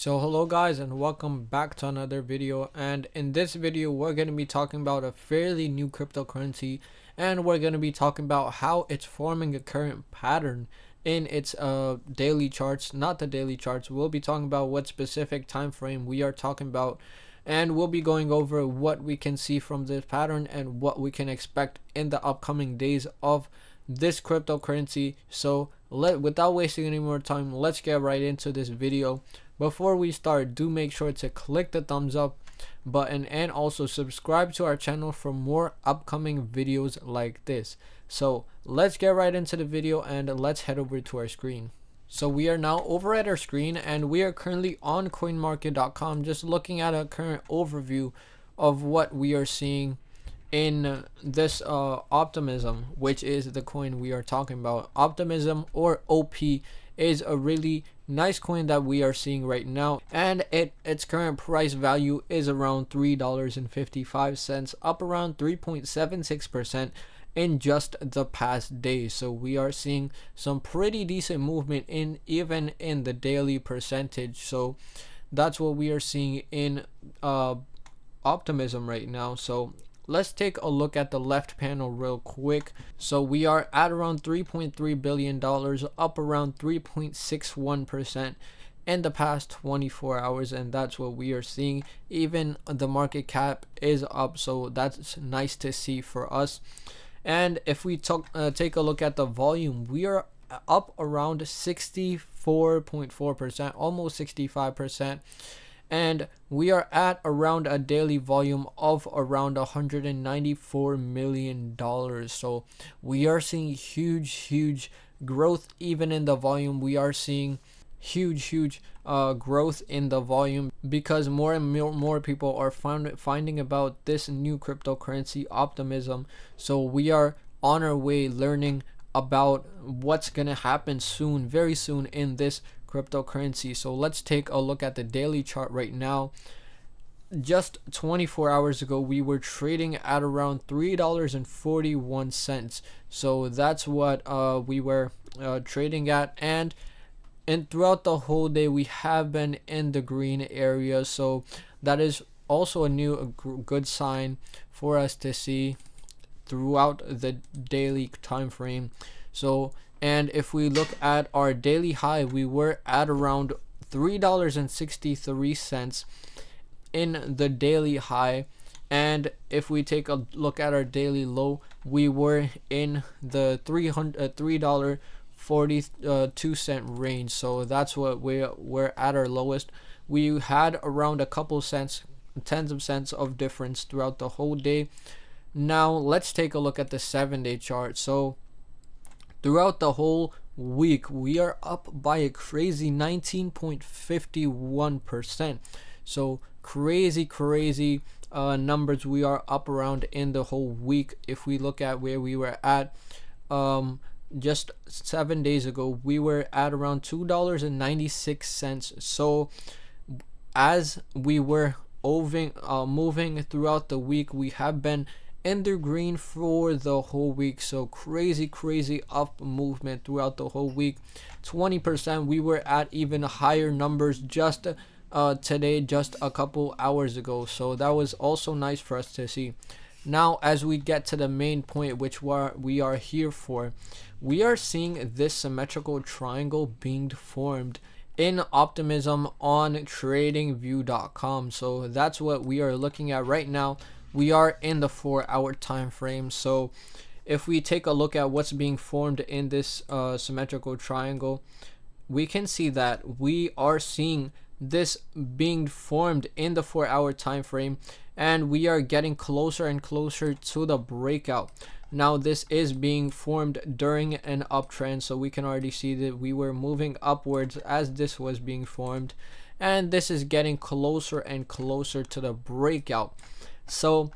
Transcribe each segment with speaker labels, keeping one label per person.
Speaker 1: So hello guys, and welcome back to another video. And in this video we're going to be talking about a fairly new cryptocurrency, and we're going to be talking about how it's forming a current pattern in its daily charts. Not the daily charts, we'll be talking about what specific time frame we are talking about, and we'll be going over what we can see from this pattern and what we can expect in the upcoming days of this cryptocurrency. So without wasting any more time, let's get right into this video. Before we start, do make sure to click the thumbs up button and also subscribe to our channel for more upcoming videos like this. So let's get right into the video and let's head over to our screen. So we are now over at our screen and we are currently on coinmarket.com, just looking at a current overview of what we are seeing in this Optimism, which is the coin we are talking about. Optimism, or OP, is a really nice coin that we are seeing right now, and its current price value is around $3.55, up around 3.76% in just the past day. So we are seeing some pretty decent movement even in the daily percentage. So that's what we are seeing in Optimism right now. So let's take a look at the left panel real quick. So we are at around $3.3 billion, up around 3.61% in the past 24 hours, and that's what we are seeing. Even the market cap is up, so that's nice to see for us. And if we take a look at the volume, we are up around 64.4%, almost 65%. And we are at around a daily volume of around $194 million. So we are seeing huge growth even in the volume. We are seeing huge growth in the volume because more and more people are finding about this new cryptocurrency Optimism. So we are on our way learning about what's gonna happen soon, very soon, in this cryptocurrency. So let's take a look at the daily chart right now. Just 24 hours ago we were trading at around $3.41. so that's what we were trading at, and throughout the whole day we have been in the green area. So that is also a good sign for us to see throughout the daily time frame. So, and if we look at our daily high, we were at around $3.63 in the daily high, and if we take a look at our daily low, we were in the $3.42 range. So that's what we're at our lowest. We had around a couple cents, tens of cents of difference throughout the whole day. Now let's take a look at the 7-day chart. So throughout the whole week we are up by a crazy 19.51%. so crazy numbers we are up around in the whole week. If we look at where we were at just 7 days ago, we were at around $2.96. so as we were moving throughout the week, we have been in the green for the whole week. So crazy up movement throughout the whole week. 20%. We were at even higher numbers just today, just a couple hours ago. So that was also nice for us to see. Now as we get to the main point, which we are here for, we are seeing this symmetrical triangle being formed in Optimism on tradingview.com. so that's what we are looking at right now. We are in the 4-hour time frame. So if we take a look at what's being formed in this symmetrical triangle, we can see that we are seeing this being formed in the 4-hour time frame, and we are getting closer and closer to the breakout. Now this is being formed during an uptrend, so we can already see that we were moving upwards as this was being formed, and this is getting closer and closer to the breakout. So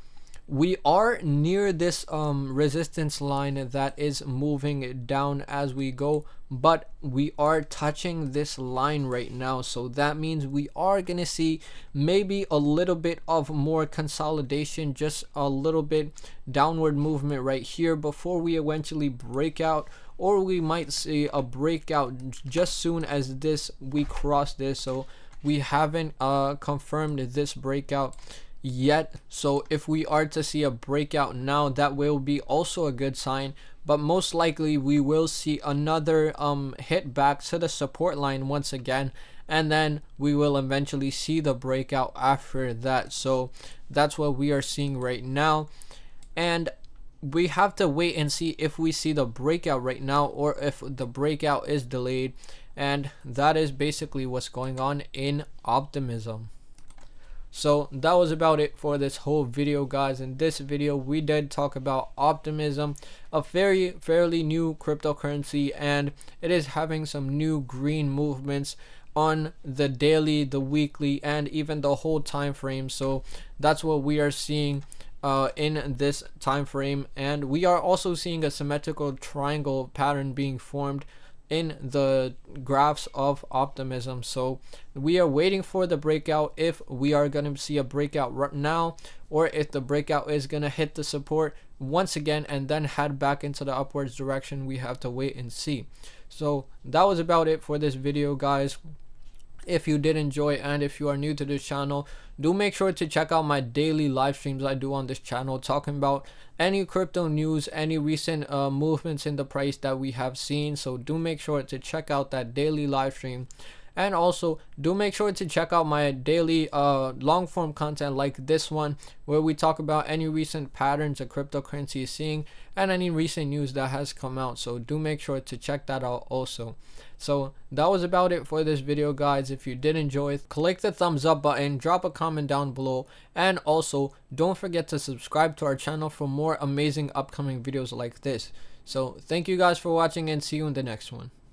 Speaker 1: we are near this resistance line that is moving down as we go, but we are touching this line right now. So that means we are going to see maybe a little bit of more consolidation, just a little bit downward movement right here before we eventually break out, or we might see a breakout just soon as we cross this. So we haven't confirmed this breakout yet. So if we are to see a breakout now, that will be also a good sign, but most likely we will see another hit back to the support line once again, and then we will eventually see the breakout after that. So that's what we are seeing right now, and we have to wait and see if we see the breakout right now or if the breakout is delayed. And that is basically what's going on in Optimism. So that was about it for this whole video, guys. In this video we did talk about Optimism, a fairly new cryptocurrency, and it is having some new green movements on the daily, the weekly, and even the whole time frame. So that's what we are seeing in this time frame, and we are also seeing a symmetrical triangle pattern being formed in the graphs of Optimism. So we are waiting for the breakout, if we are going to see a breakout right now, or if the breakout is going to hit the support once again and then head back into the upwards direction. We have to wait and see. So that was about it for this video, guys. If you did enjoy, and if you are new to this channel, do make sure to check out my daily live streams I do on this channel, talking about any crypto news, any recent movements in the price that we have seen. So do make sure to check out that daily live stream, and also do make sure to check out my daily long form content like this one, where we talk about any recent patterns a cryptocurrency is seeing and any recent news that has come out. So do make sure to check that out also. So that was about it for this video, guys. If you did enjoy, click the thumbs up button, drop a comment down below, and also don't forget to subscribe to our channel for more amazing upcoming videos like this. So thank you guys for watching, and see you in the next one.